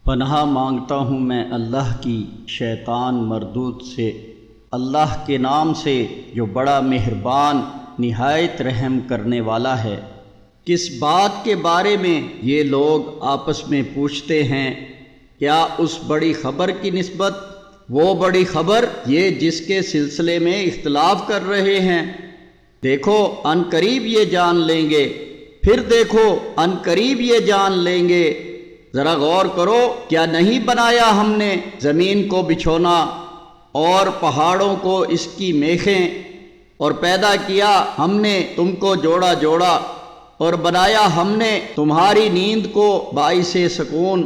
پناہ مانگتا ہوں میں اللہ کی شیطان مردود سے، اللہ کے نام سے جو بڑا مہربان نہایت رحم کرنے والا ہے۔ کس بات کے بارے میں یہ لوگ آپس میں پوچھتے ہیں؟ کیا اس بڑی خبر کی نسبت؟ وہ بڑی خبر یہ جس کے سلسلے میں اختلاف کر رہے ہیں۔ دیکھو ان قریب یہ جان لیں گے، پھر دیکھو ان قریب یہ جان لیں گے۔ ذرا غور کرو، کیا نہیں بنایا ہم نے زمین کو بچھونا اور پہاڑوں کو اس کی میخیں، اور پیدا کیا ہم نے تم کو جوڑا جوڑا، اور بنایا ہم نے تمہاری نیند کو باعث سکون،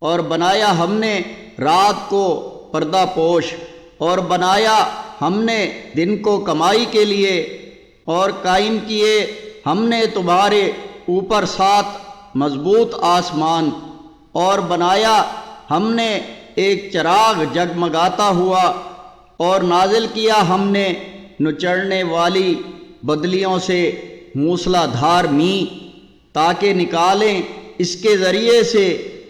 اور بنایا ہم نے رات کو پردہ پوش، اور بنایا ہم نے دن کو کمائی کے لیے، اور قائم کیے ہم نے تمہارے اوپر 7 مضبوط آسمان، اور بنایا ہم نے ایک چراغ جگمگاتا ہوا، اور نازل کیا ہم نے نچڑنے والی بدلیوں سے موسلا دھار میںہ، تاکہ نکالیں اس کے ذریعے سے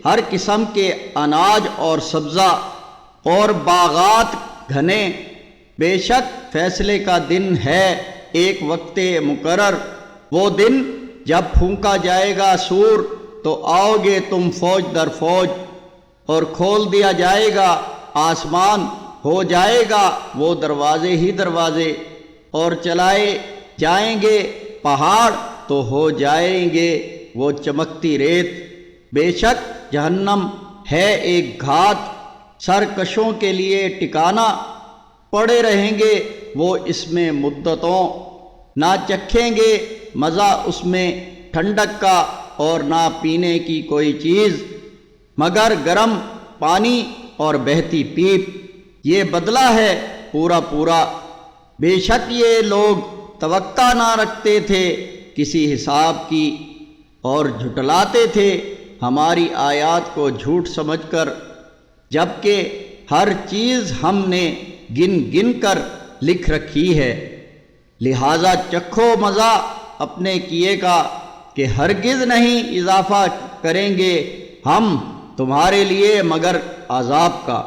ہر قسم کے اناج اور سبزہ اور باغات گھنے۔ بے شک فیصلے کا دن ہے ایک وقت مقرر، وہ دن جب پھونکا جائے گا سور تو آؤ گے تم فوج در فوج، اور کھول دیا جائے گا آسمان، ہو جائے گا وہ دروازے ہی دروازے، اور چلائے جائیں گے پہاڑ تو ہو جائیں گے وہ چمکتی ریت۔ بے شک جہنم ہے ایک گھات، سرکشوں کے لیے ٹھکانہ، پڑے رہیں گے وہ اس میں مدتوں، نہ چکھیں گے مزہ اس میں ٹھنڈک کا اور نہ پینے کی کوئی چیز مگر گرم پانی اور بہتی پیپ، یہ بدلہ ہے پورا پورا۔ بے شک یہ لوگ توقع نہ رکھتے تھے کسی حساب کی، اور جھٹلاتے تھے ہماری آیات کو جھوٹ سمجھ کر، جبکہ ہر چیز ہم نے گن گن کر لکھ رکھی ہے۔ لہذا چکھو مزہ اپنے کیے کا، کہ ہرگز نہیں اضافہ کریں گے ہم تمہارے لیے مگر عذاب کا۔